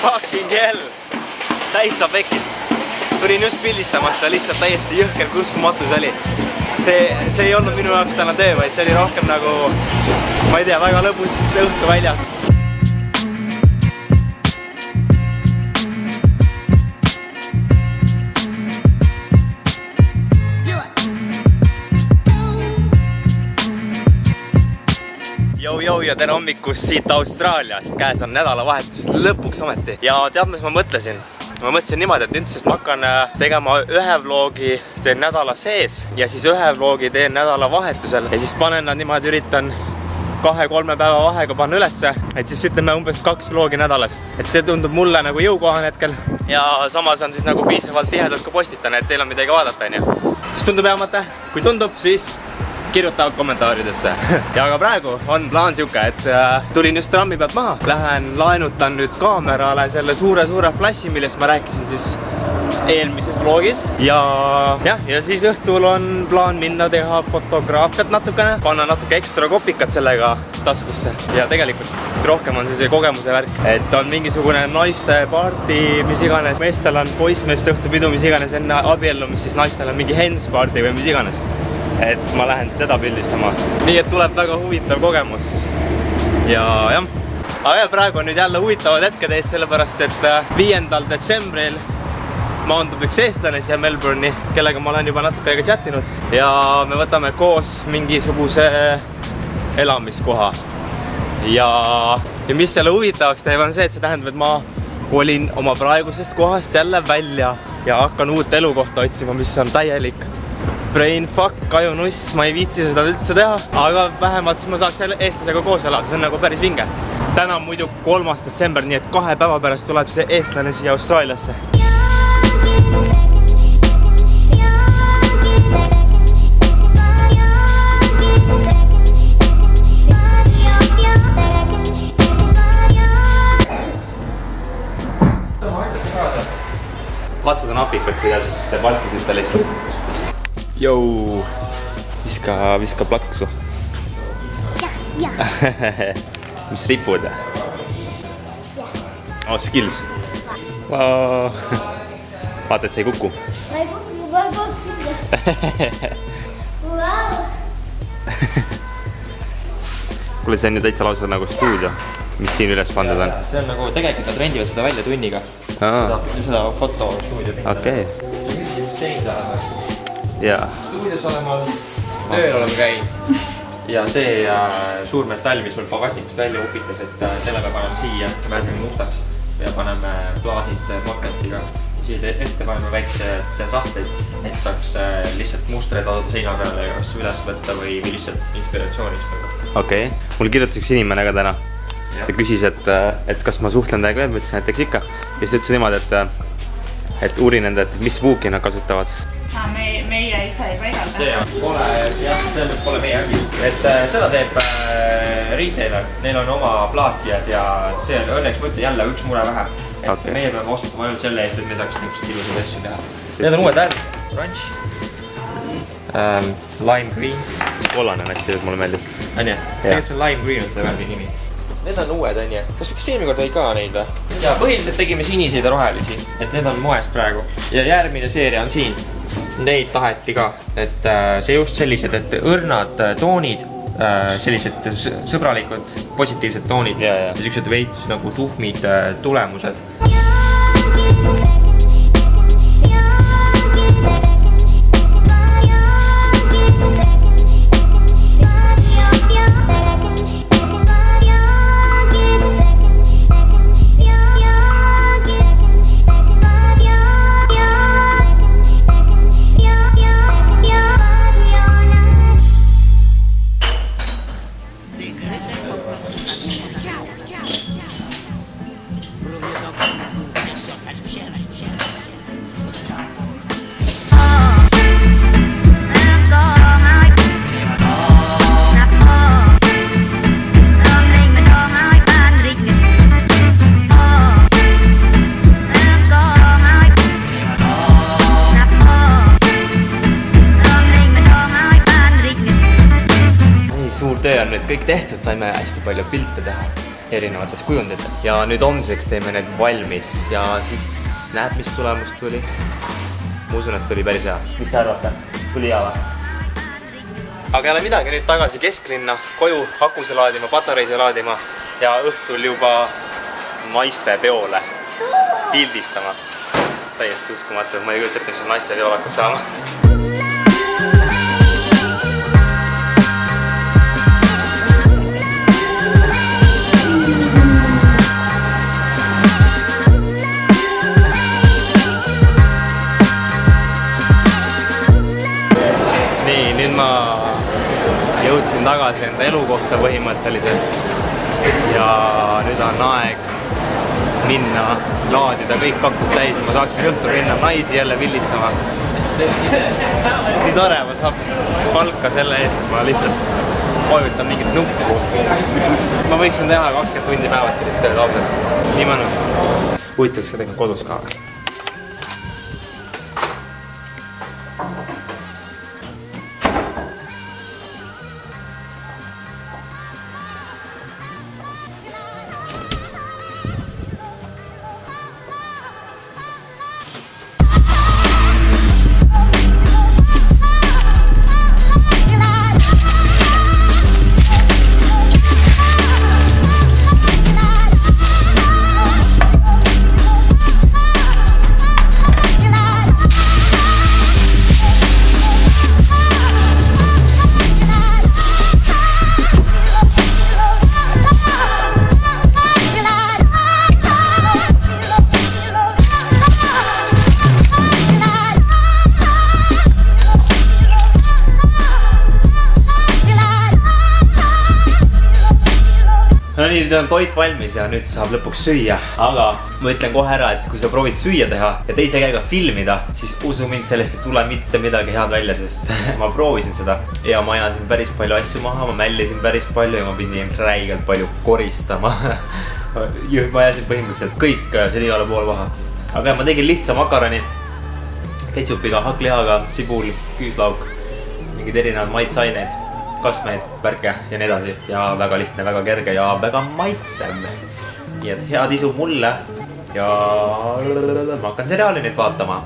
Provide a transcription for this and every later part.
Fucking hell! Täitsa pekis. Tulin just pildistama seda lihtsalt täiesti jõhker, kui uskumatu see oli. See ei olnud minu jaoks täna töö, vaid see oli rohkem nagu, ma ei tea, väga lõbus õhtu väljas. Jou ja tere hommikust siit Austraaliast. Käes on nädalavahetus lõpuks ometi. Ja tead, mis ma mõtlesin? Ma mõtlesin niimoodi, et nüüd ma hakkan tegema ühe vlogi teen nädala sees ja siis ühe vlogi teen nädalavahetusel ja siis panen nad niimoodi, üritan 2-3 päeva vahega panna ülesse, et siis ütleme umbes 2 vlogi nädalas. Et see tundub mulle nagu jõukohan hetkel ja samas on siis nagu piisavalt tihedalt ka postitan, et teil on midagi vaadata, onju. Kas tundub hea mõte? Kui tundub, siis kirjutavad kommentaaridesse. Ja aga praegu on plaan siuke, et tulin just trammi pealt maha. Lähen laenutan nüüd kaamerale selle suure flashi, millest ma rääkisin siis eelmises vlogis. Ja siis õhtul on plaan minna teha fotograafiat natukene, panna natuke ekstra kopikat sellega taskusse. Ja tegelikult rohkem on see kogemuse värk, et on mingisugune naiste party, mis iganes. Meestel on poissmeeste õhtupidu, mis iganes enne abiellumist, siis naistel on mingi hens party või mis iganes. Et ma lähen seda pildistama. Nii et tuleb väga huvitav kogemus. Ja jah. Aga praegu on nüüd jälle huvitavad hetked ees, sellepärast et 5. detsembril maandub üks eestlane siia Melbourne'i, kellega ma olen juba natuke aega chattinud. Ja me võtame koos mingisuguse elamiskoha. Ja mis selle huvitavaks teeb on see, et see tähendab, et ma kolin oma praegusest kohast jälle välja ja hakkan uut elukohta otsima, mis on täielik brain fuck, ajunuss, ma ei viitsi seda üldse teha, aga vähemalt siis ma saaks eestlasega koos elada, see on nagu päris vinge. Täna on muidu 3. detsember, nii et 2 päeva pärast tuleb see eestlane siia Austraaliasse. Vaat seda napikut, kuidas te palkisite lihtsalt. Jou, viska plaksu. Ja. Mis ripud? Oh, skills. Wow. Vaata, et see ei kuku. Ma ei kuku, ma kuku. Wow. Kuule, see on ju täitsa lausa nagu stuudio, mis siin üles pandud on. See on nagu, tegelikult nad rendivad seda välja tunniga. Seda fotostuudiot. Okei. Ja mis just teinud läheme? Jaa. Stuudios oleme tööl oleme käinud ja see suur metall, mis mul pagasnikust välja upitas, et selle me paneme siia, värvime mustaks ja paneme plaadid paketiga ja siia ette paneme väiksed sahtleid, et saaks lihtsalt mustreid adada seina peale ja kas üles võtta või lihtsalt inspiratsiooniks. Okei. Mul kirjutas üks inimene ka täna. Ta küsis, et kas ma suhtlen täiega veel, mõtlesin, et eks ikka. Ja siis ütles niimoodi, et uurin enda, et mis vuuki nad kasutavad. Meie ise ei paigaldada. See pole meie ägi. Et seda teeb retailer. Neil on oma plaatijad ja see on õnneks mõtle jälle üks mure vähe. Et meie peame ostama ainult selle eest, et me saaks niisugused ilusad asju teha. Need on uued värvid. Crunch. Lime green. Kollane on hästi, et mulle meeldib. Anja, tegelikult see lime green on selle värvi nimi. Need on uued, Anja. Kas üks eelmine kord oli ka neid või? Ja põhiliselt tegime siniseid ja rohelisi. Et need on moest praegu. Ja järgmine seeria on siin. Neid taheti ka, et see just sellised, et õrnad toonid, sellised sõbralikud, positiivsed toonid ja sellised veits nagu tuhmid tulemused. Töö on nüüd kõik tehtud, saime hästi palju pilte teha. erinevatest kujunditest. Ja nüüd homseks teeme need valmis ja siis näed, mis tulemus tuli. Ma usun, et tuli päris hea. Mis te arvate? Tuli hea või? Aga ei ole midagi, nüüd tagasi kesklinna, koju akuse laadima, patareise laadima ja õhtul juba naiste peole pildistama. Täiesti uskumatu, ma ei kujuta ette, mis on naiste peol hakkab saama. Nii, nüüd ma jõudsin tagasi enda elukohta põhimõtteliselt ja nüüd on aeg minna laadida kõik akud täis ja ma saaksin õhtul minna naisi jälle pildistama. Nii tore, ma saab palka selle eest, et ma lihtsalt vajutan mingit nuppu. Ma võiksin teha 20 tundi päevas sellist tööd ausalt. Nii mõnus. Huvitaks ka tegelikult kodus ka. No nii, nüüd on toit valmis ja nüüd saab lõpuks süüa, aga ma ütlen kohe ära, et kui sa proovid süüa teha ja teise käega filmida, siis usu mind, sellest ei tule mitte midagi head välja, sest ma proovisin seda ja ma ajasin päris palju asju maha, ma mällisin päris palju ja ma pidin räigelt palju koristama. Ma ajasin põhimõtteliselt kõik, see oli igale poole maha. Aga ma tegin lihtsa makaroni, ketšupiga, hakklihaga, sibul, küüslauk, mingid erinevad maitsaineid, kasmeid, värke ja nii edasi ja väga lihtne, väga kerge ja väga maitsev. Nii et head isu mulle ja ma hakkan seriaali nüüd vaatama.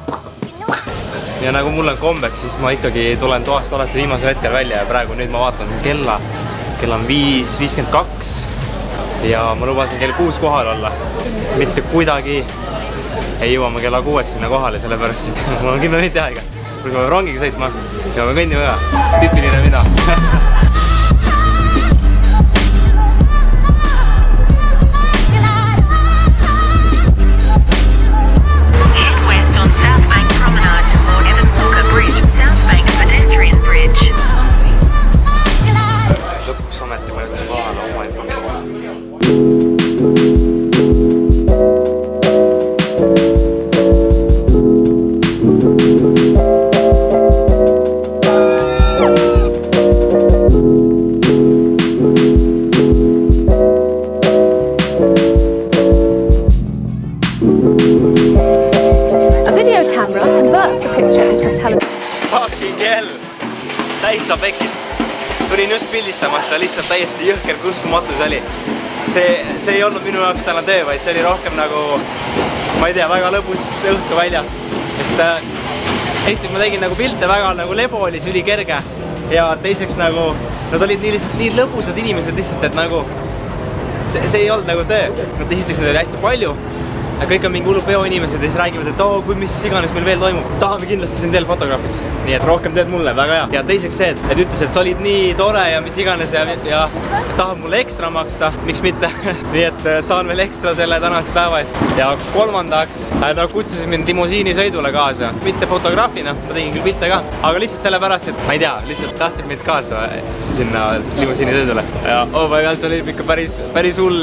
Ja nagu mul on kombeks, siis ma ikkagi tulen toast alati viimasel hetkel välja ja praegu nüüd ma vaatan kella. Kell on 5:52 ja ma lubasin kell 6 kohal olla. Mitte kuidagi ei jõua ma kella 6 sinna kohale, sellepärast et mul on 10 minutit aega. Kui ma pean rongiga sõitma ja ma kõndima ka. Tipiline mina. Lõpuks ometi ma jõudsin kohale omaette. Fucking hell! Täitsa pekis. Tulin just pildistamast ja lihtsalt täiesti jõhker kuskumatus oli. See ei olnud minu jaoks täna töö, vaid see oli rohkem nagu, ma ei tea, väga lõbus õhtu väljas. Sest esiteks ma tegin nagu pilte väga nagu lebo oli, see oli kerge. Ja teiseks nagu, nad olid lihtsalt nii lõbusad inimesed lihtsalt, et nagu see ei olnud nagu töö. Esiteks nad oli hästi palju. Kõik on mingi hullu peoinimesed ja siis räägivad, et kui mis iganes meil veel toimub, tahame kindlasti sind veel fotograafiks. Nii et rohkem teed mulle, väga hea. Ja teiseks see, et ütles, et sa olid nii tore ja mis iganes ja tahab mulle ekstra maksta, miks mitte. Nii et saan veel ekstra selle tänase päeva eest. Ja kolmandaks, nad kutsusid mind limusiinisõidule kaasa. Mitte fotograafina, ma tegin küll pilte ka, aga lihtsalt sellepärast, et ma ei tea, lihtsalt tahtsid mind kaasa sinna limusiinisõidule. Ja oh my god, see oli ikka päris hull,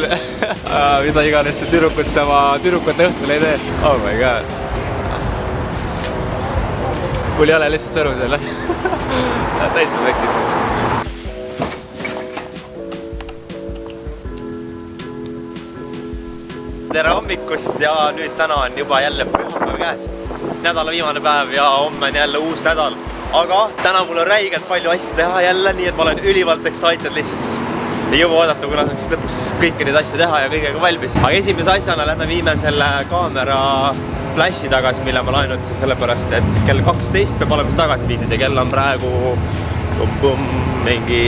mida iganes see tüdrukud sama tüdrukute õhtul ei tee. Oh my god. Mul ei ole lihtsalt sõru selle. Täitsa pekkis. Tere hommikust ja nüüd täna on juba jälle pühapäev käes. Nädala viimane päev ja homme on jälle uus nädal. Aga täna mul on räigelt palju asju teha jälle, nii et ma olen ülivalt excited lihtsalt, sest ei jõua oodata, kuna saaks lõpuks kõiki neid asju teha ja kõigega valmis. Aga esimese asjana lähme viime selle kaamera flashi tagasi, mille ma laenutasin sellepärast, et kell 12 peab olema see tagasi viidud ja kell on praegu mingi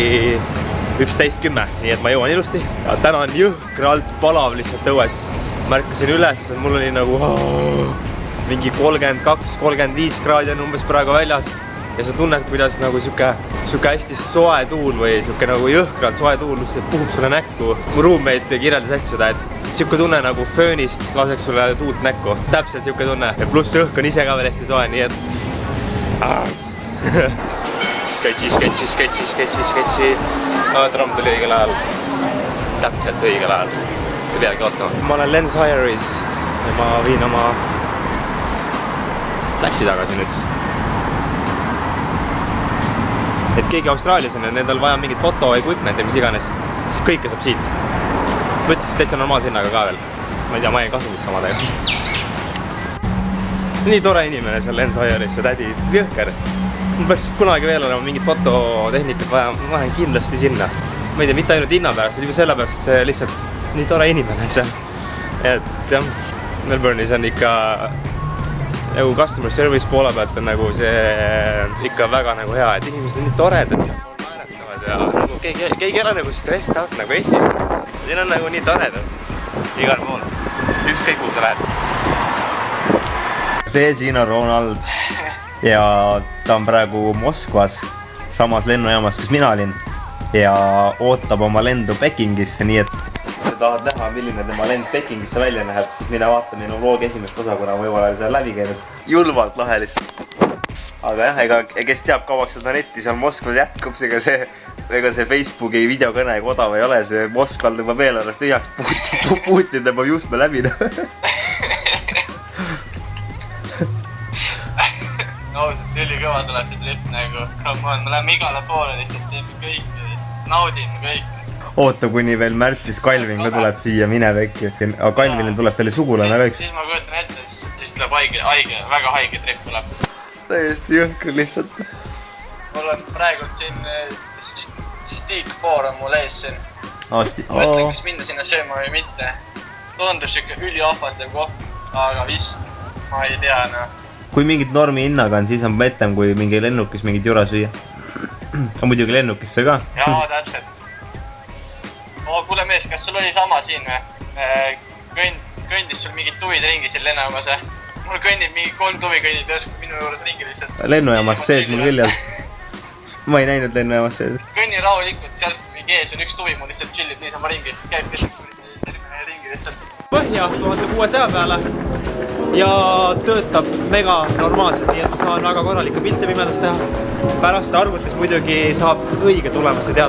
11:10, nii et ma jõuan ilusti. Ja täna on jõhkralt palav lihtsalt õues. Märkasin üles, mul oli nagu mingi 32-35 kraadi on umbes praegu väljas. Ja sa tunned, kuidas nagu siuke hästi soe tuul või siuke nagu jõhkralt soe tuul, mis puhub sulle näkku. Mu roommate kirjeldas hästi seda, et siuke tunne nagu föönist laseks sulle tuult näkku. Täpselt siuke tunne. Ja pluss õhk on ise ka veel hästi soe, nii et... sketši. Tramm tuli õigel ajal. Täpselt õigel ajal. Ei peagi ootama. Ma olen Lens Hire'is ja ma viin oma flashi tagasi nüüd. Et keegi Austraalias on ja nendel vaja mingit foto equipment ja mis iganes, siis kõike saab siit. Võttis täitsa normaalse hinnaga ka veel. Ma ei tea, ma jäin kasumisse omadega. Nii tore inimene seal Lens Hire'is, see tädi jõhker. Mul peaks kunagi veel olema mingit fototehnikat vaja, ma lähen kindlasti sinna. Ma ei tea, mitte ainult hinna pärast, vaid juba selle pärast see lihtsalt nii tore inimene seal. Et jah, Melbourne'is on ikka nagu customer service poole pealt on nagu see ikka väga nagu hea, et inimesed on nii toredad ja naeratavad ja nagu keegi ei ole nagu stressed out nagu Eestis. Siin on nagu nii toredad igal pool. Ükskõik kuhu sa lähed. See siin on Ronald ja ta on praegu Moskvas, samas lennujaamas, kus mina olin ja ootab oma lendu Pekingisse, nii et kui sa tahad näha, milline tema lend Pekingisse välja näeb, siis mine vaata minu vloogi esimest osa, kuna ma juba olen seal läbi käinud. Julvalt lahe lihtsalt. Aga jah, ega kes teab, kauaks seda netti seal Moskvas jätkub, ega see Facebooki videokõne odav ei ole, see Moskval tõmbab eelarvest tühjaks, Putin tõmbab juhtme läbi. Ausalt, ülikõva tuleb see trip nagu, come on, me läheme igale poole lihtsalt, teeme kõik ja lihtsalt naudime kõik. Oota, kuni veel märtsis Kalvin ka tuleb siia, mine vekki. Aga Kalvinil tuleb veel sugulane ka üks. Siis ma kujutan ette, siis tuleb väga haige trip tuleb. Täiesti jõhker lihtsalt. Mul on praegu siin Steak 4 on mul ees siin. Mõtlen, kas minna sinna sööma või mitte. Tundub siuke üliahvastav koht, aga vist ma ei tea, noh. Kui mingit normi hinnaga on, siis on betem, kui mingi lennukis mingit jura süüa. Aga muidugi lennukisse ka. Jaa, täpselt. Kuule mees, kas sul oli sama siin või? Kõndis sul mingid tuvid ringi siin lennujaamas või? Mul kõnnib mingi 3 tuvi kõnnib järsku minu juures ringi lihtsalt. Lennujaamas sees mul küljes. Ma ei näinud lennujaamas sees. Kõnni rahulikult, seal mingi ees on üks tuvi, mul lihtsalt chillib niisama ringi. Käib tervine ringi lihtsalt. Põhja 1600 peale ja töötab mega normaalselt, nii et ma saan väga korralikke pilte pimedast teha. Pärast arvutis muidugi saab õige tulemusse teada